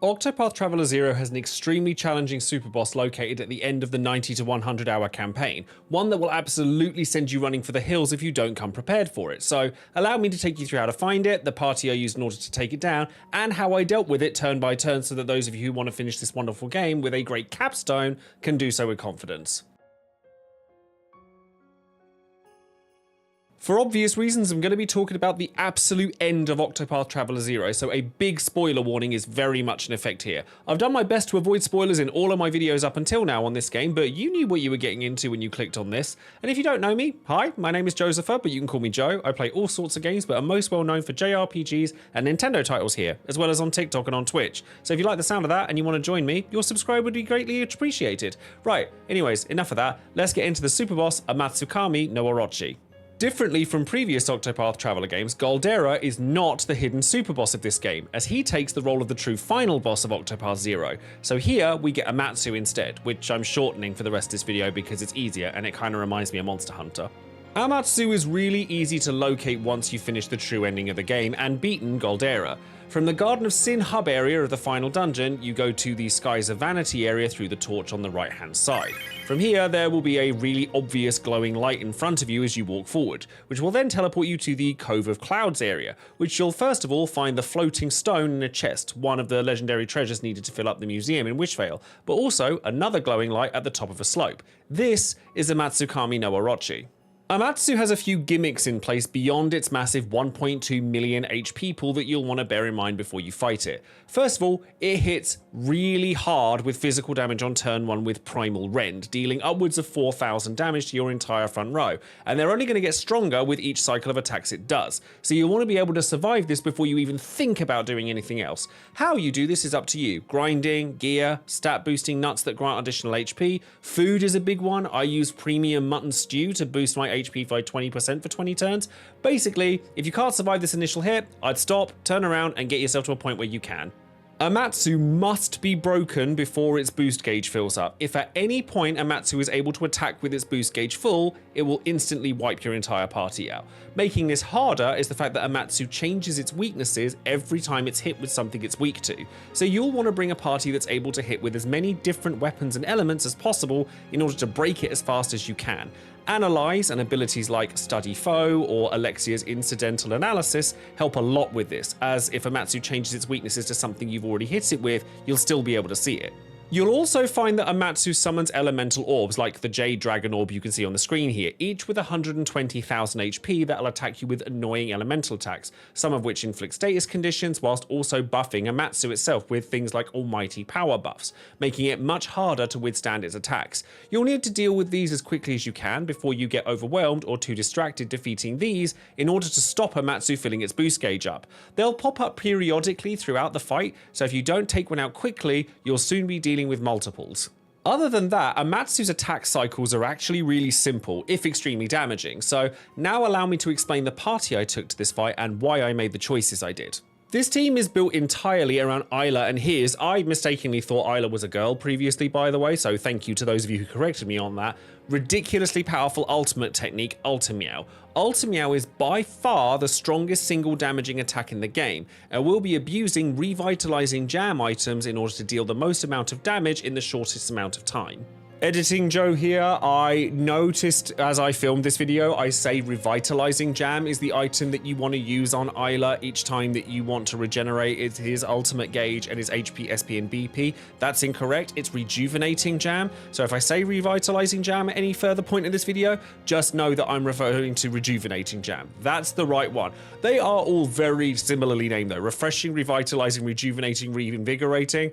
Octopath Traveler 0 has an extremely challenging superboss located at the end of the 90 to 100 hour campaign, one that will absolutely send you running for the hills if you don't come prepared for it. So allow me to take you through how to find it, the party I used in order to take it down, and how I dealt with it turn by turn so that those of you who want to finish this wonderful game with a great capstone can do so with confidence. For obvious reasons, I'm going to be talking about the absolute end of Octopath Traveler 0, so a big spoiler warning is very much in effect here. I've done my best to avoid spoilers in all of my videos up until now on this game, but you knew what you were getting into when you clicked on this. And if you don't know me, hi, my name is Joesephyr, but you can call me Joe. I play all sorts of games, but I'm most well known for JRPGs and Nintendo titles here, as well as on TikTok and on Twitch. So if you like the sound of that and you want to join me, your subscribe would be greatly appreciated. Right, anyways, enough of that. Let's get into the superboss, Amatsukami no Orochi. Differently from previous Octopath Traveler games, Goldera is not the hidden superboss of this game, as he takes the role of the true final boss of Octopath 0. So here we get Amatsu instead, which I'm shortening for the rest of this video because it's easier and it kind of reminds me of Monster Hunter. Amatsu is really easy to locate once you finish the true ending of the game and beaten Goldera. From the Garden of Sin hub area of the final dungeon, you go to the Skies of Vanity area through the torch on the right hand side. From here, there will be a really obvious glowing light in front of you as you walk forward, which will then teleport you to the Cove of Clouds area, which you'll first of all find the floating stone in a chest, one of the legendary treasures needed to fill up the museum in Wishvale, but also another glowing light at the top of a slope. This is Amatsukami no Orochi. Amatsu has a few gimmicks in place beyond its massive 1.2 million HP pool that you'll want to bear in mind before you fight it. First of all, it hits really hard with physical damage on turn 1 with Primal Rend, dealing upwards of 4,000 damage to your entire front row, and they're only going to get stronger with each cycle of attacks it does, so you'll want to be able to survive this before you even think about doing anything else. How you do this is up to you. Grinding, gear, stat boosting nuts that grant additional HP, food is a big one. I use premium mutton stew to boost my HP by 20% for 20 turns. Basically, if you can't survive this initial hit, I'd stop, turn around, and get yourself to a point where you can. Amatsu must be broken before its boost gauge fills up. If at any point Amatsu is able to attack with its boost gauge full, it will instantly wipe your entire party out. Making this harder is the fact that Amatsu changes its weaknesses every time it's hit with something it's weak to. So you'll want to bring a party that's able to hit with as many different weapons and elements as possible in order to break it as fast as you can. Analyze and abilities like Study Foe or Alexia's Incidental Analysis help a lot with this, as if Amatsu changes its weaknesses to something you've already hit it with, you'll still be able to see it. You'll also find that Amatsu summons elemental orbs like the Jade Dragon Orb you can see on the screen here, each with 120,000 HP that'll attack you with annoying elemental attacks, some of which inflict status conditions whilst also buffing Amatsu itself with things like almighty power buffs, making it much harder to withstand its attacks. You'll need to deal with these as quickly as you can before you get overwhelmed or too distracted defeating these in order to stop Amatsu filling its boost gauge up. They'll pop up periodically throughout the fight, so if you don't take one out quickly, you'll soon be dealing with multiples. Other than that, Amatsu's attack cycles are actually really simple, if extremely damaging, so now allow me to explain the party I took to this fight and why I made the choices I did. This team is built entirely around Isla and his. I mistakenly thought Isla was a girl previously, by the way, so thank you to those of you who corrected me on that. Ridiculously powerful ultimate technique, Ultimeow. Ultimeow is by far the strongest single damaging attack in the game, and will be abusing revitalizing jam items in order to deal the most amount of damage in the shortest amount of time. Editing Joe here, I noticed as I filmed this video, I say Revitalizing Jam is the item that you want to use on Isla each time that you want to regenerate his ultimate gauge and his HP, SP, and BP. That's incorrect, it's Rejuvenating Jam. So if I say Revitalizing Jam at any further point in this video, just know that I'm referring to Rejuvenating Jam. That's the right one. They are all very similarly named though. Refreshing, Revitalizing, Rejuvenating, Reinvigorating.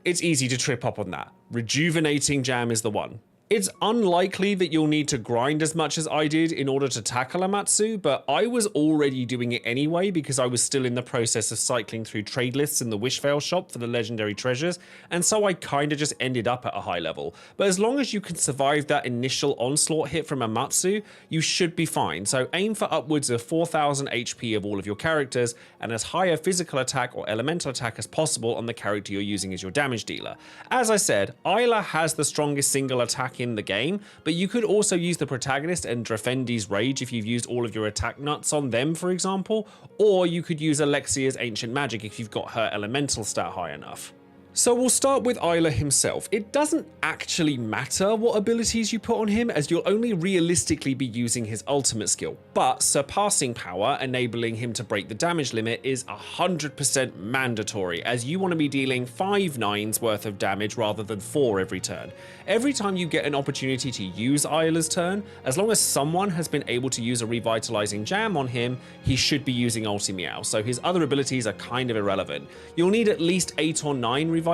It's easy to trip up on that. Rejuvenating Jam is the one. It's unlikely that you'll need to grind as much as I did in order to tackle Amatsu, but I was already doing it anyway because I was still in the process of cycling through trade lists in the Wishvale shop for the legendary treasures, and so I kinda just ended up at a high level. But as long as you can survive that initial onslaught hit from Amatsu, you should be fine. So aim for upwards of 4,000 HP of all of your characters, and as high a physical attack or elemental attack as possible on the character you're using as your damage dealer. As I said, Isla has the strongest single attack in the game, but you could also use the protagonist and Drafendi's Rage if you've used all of your attack nuts on them, for example, or you could use Alexia's Ancient Magic if you've got her elemental stat high enough. So we'll start with Isla himself. It doesn't actually matter what abilities you put on him, as you'll only realistically be using his ultimate skill, but surpassing power, enabling him to break the damage limit, is 100% mandatory, as you want to be dealing 5 9s worth of damage rather than 4 every turn. Every time you get an opportunity to use Isla's turn, as long as someone has been able to use a revitalizing jam on him, he should be using Ulti Meow, so his other abilities are kind of irrelevant. You'll need at least 8 or 9 revitalizing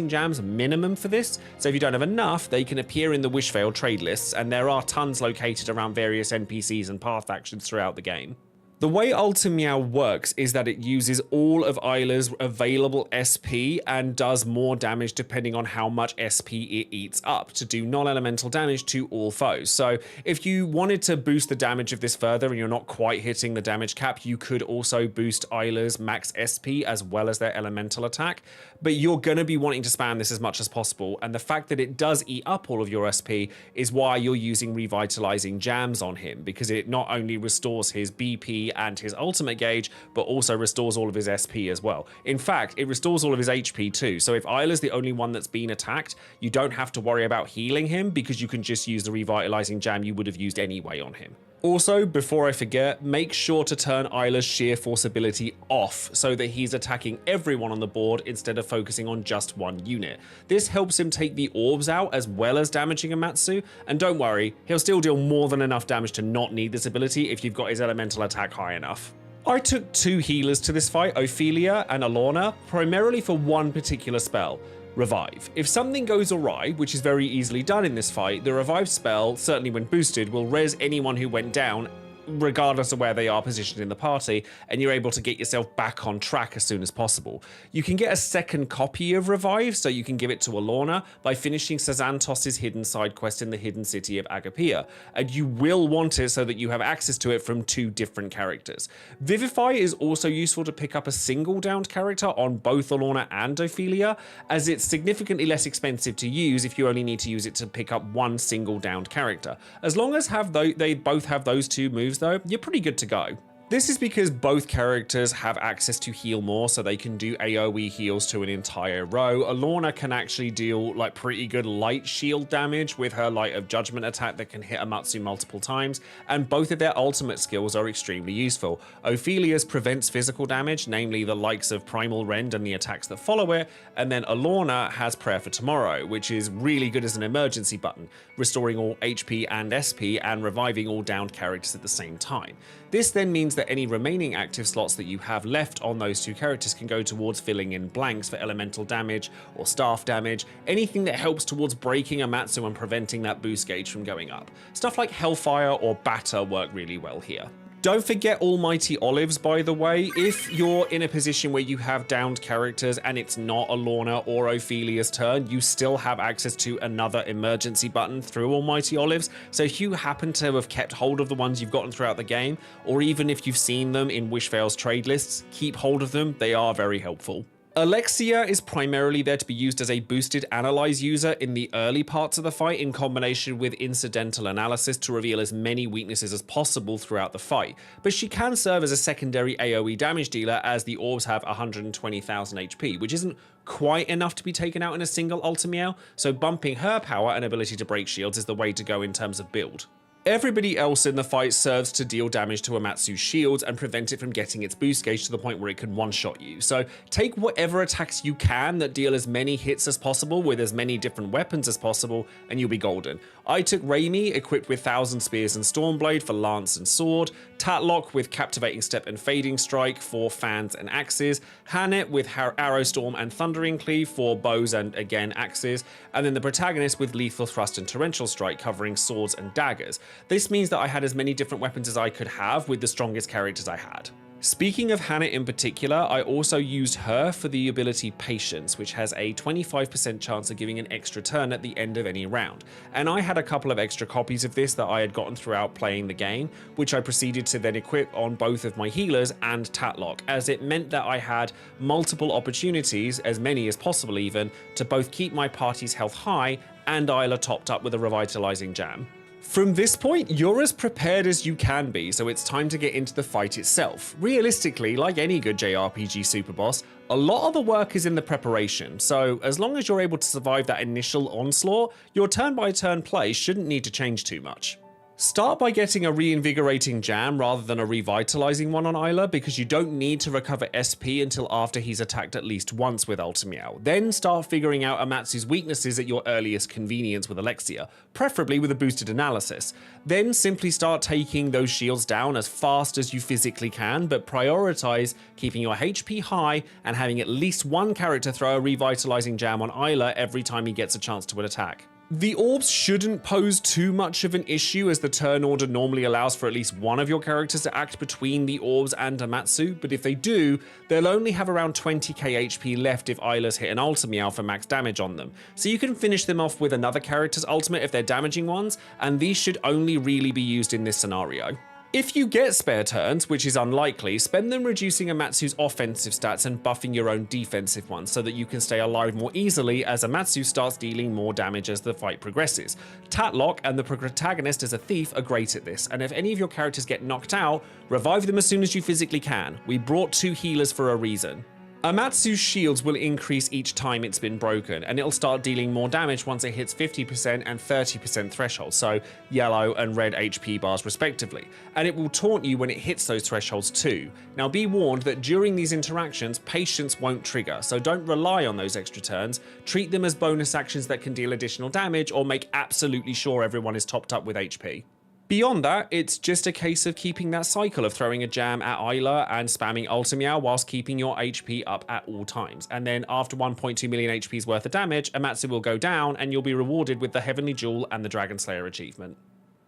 jams minimum for this, so if you don't have enough, they can appear in the Wishvale trade lists, and there are tons located around various NPCs and path actions throughout the game. The way Ulti Meow works is that it uses all of Isla's available SP and does more damage depending on how much SP it eats up to do non-elemental damage to all foes. So if you wanted to boost the damage of this further and you're not quite hitting the damage cap, you could also boost Isla's max SP as well as their elemental attack, but you're going to be wanting to spam this as much as possible, and the fact that it does eat up all of your SP is why you're using revitalizing jams on him, because it not only restores his BP and his ultimate gauge, but also restores all of his SP as well. In fact, it restores all of his HP too, so if Isla's the only one that's been attacked, you don't have to worry about healing him, because you can just use the revitalizing jam you would have used anyway on him. Also, before I forget, make sure to turn Isla's sheer force ability off so that he's attacking everyone on the board instead of focusing on just one unit. This helps him take the orbs out as well as damaging Amatsu, and don't worry, he'll still deal more than enough damage to not need this ability if you've got his elemental attack high enough. I took 2 healers to this fight, Ophelia and Alorna, primarily for one particular spell: Revive. If something goes awry, which is very easily done in this fight, the Revive spell, certainly when boosted, will res anyone who went down, regardless of where they are positioned in the party, and you're able to get yourself back on track as soon as possible. You can get a second copy of Revive, so you can give it to Alorna by finishing Sazantos' hidden side quest in the hidden city of Agapia, and you will want it so that you have access to it from 2 different characters. Vivify is also useful to pick up a single downed character on both Alorna and Ophelia, as it's significantly less expensive to use if you only need to use it to pick up one single downed character. As long as they both have those 2 moves though, you're pretty good to go. This is because both characters have access to heal more, so they can do AoE heals to an entire row. Alorna can actually deal like pretty good light shield damage with her Light of Judgment attack that can hit Amatsu multiple times, and both of their ultimate skills are extremely useful. Ophelia's prevents physical damage, namely the likes of Primal Rend and the attacks that follow it, and then Alorna has Prayer for Tomorrow, which is really good as an emergency button, restoring all HP and SP and reviving all downed characters at the same time. This then means that any remaining active slots that you have left on those 2 characters can go towards filling in blanks for elemental damage or staff damage, anything that helps towards breaking Amatsu and preventing that boost gauge from going up. Stuff like Hellfire or Batter work really well here. Don't forget Almighty Olives, by the way. If you're in a position where you have downed characters and it's not Alorna or Ophelia's turn, you still have access to another emergency button through Almighty Olives. So if you happen to have kept hold of the ones you've gotten throughout the game, or even if you've seen them in Wishvale's trade lists, keep hold of them. They are very helpful. Alexia is primarily there to be used as a boosted Analyze user in the early parts of the fight, in combination with Incidental Analysis to reveal as many weaknesses as possible throughout the fight, but she can serve as a secondary AoE damage dealer, as the orbs have 120,000 HP, which isn't quite enough to be taken out in a single Ulti Meow, so bumping her power and ability to break shields is the way to go in terms of build. Everybody else in the fight serves to deal damage to Amatsu's shields and prevent it from getting its boost gauge to the point where it can one-shot you. So take whatever attacks you can that deal as many hits as possible with as many different weapons as possible, and you'll be golden. I took Raimi, equipped with 1,000 Spears and Stormblade for Lance and Sword, Tatlock with Captivating Step and Fading Strike for fans and axes, Hannet with Arrow Storm and Thundering Cleave for bows and, again, axes, and then the protagonist with Lethal Thrust and Torrential Strike covering swords and daggers. This means that I had as many different weapons as I could have with the strongest characters I had. Speaking of Hannet in particular, I also used her for the ability Patience, which has a 25% chance of giving an extra turn at the end of any round. And I had a couple of extra copies of this that I had gotten throughout playing the game, which I proceeded to then equip on both of my healers and Tatlock, as it meant that I had multiple opportunities, as many as possible even, to both keep my party's health high and Isla topped up with a revitalizing jam. From this point, you're as prepared as you can be, so it's time to get into the fight itself. Realistically, like any good JRPG Superboss, a lot of the work is in the preparation, so as long as you're able to survive that initial onslaught, your turn-by-turn play shouldn't need to change too much. Start by getting a reinvigorating jam rather than a revitalizing one on Isla, because you don't need to recover SP until after he's attacked at least once with Ultimeow. Then start figuring out Amatsu's weaknesses at your earliest convenience with Alexia, preferably with a boosted analysis. Then simply start taking those shields down as fast as you physically can, but prioritize keeping your HP high and having at least one character throw a revitalizing jam on Isla every time he gets a chance to attack. The orbs shouldn't pose too much of an issue, as the turn order normally allows for at least one of your characters to act between the orbs and Amatsu, but if they do, they'll only have around 20k HP left if Isla's hit an Ultimeow for max damage on them. So you can finish them off with another character's ultimate if they're damaging ones, and these should only really be used in this scenario. If you get spare turns, which is unlikely, spend them reducing Amatsu's offensive stats and buffing your own defensive ones so that you can stay alive more easily as Amatsu starts dealing more damage as the fight progresses. Tatlock and the protagonist as a thief are great at this, and if any of your characters get knocked out, revive them as soon as you physically can. We brought 2 healers for a reason. Amatsu's shields will increase each time it's been broken, and it'll start dealing more damage once it hits 50% and 30% thresholds, so yellow and red HP bars respectively, and it will taunt you when it hits those thresholds too. Now be warned that during these interactions, patience won't trigger, so don't rely on those extra turns. Treat them as bonus actions that can deal additional damage, or make absolutely sure everyone is topped up with HP. Beyond that, it's just a case of keeping that cycle of throwing a jam at Isla and spamming Ultimeow whilst keeping your HP up at all times. And then after 1.2 million HP's worth of damage, Amatsu will go down and you'll be rewarded with the Heavenly Jewel and the Dragon Slayer achievement.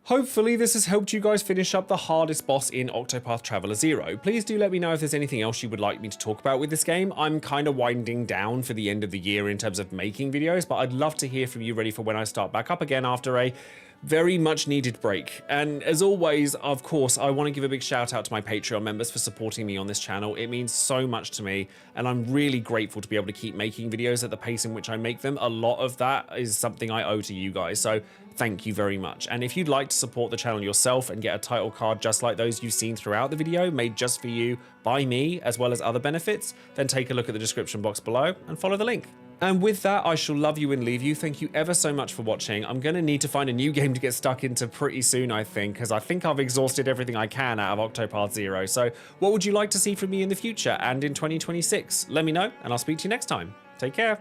Hopefully this has helped you guys finish up the hardest boss in Octopath Traveler 0. Please do let me know if there's anything else you would like me to talk about with this game. I'm kind of winding down for the end of the year in terms of making videos, but I'd love to hear from you ready for when I start back up again after a very much needed break. And as always, of course, I want to give a big shout out to my Patreon members for supporting me on this channel. It means so much to me, and I'm really grateful to be able to keep making videos at the pace in which I make them. A lot of that is something I owe to you guys, so thank you very much. And if you'd like to support the channel yourself and get a title card just like those you've seen throughout the video, made just for you by me, as well as other benefits, then take a look at the description box below and follow the link. And with that, I shall love you and leave you. Thank you ever so much for watching. I'm going to need to find a new game to get stuck into pretty soon, I think, because I think I've exhausted everything I can out of Octopath 0. So what would you like to see from me in the future and in 2026? Let me know, and I'll speak to you next time. Take care.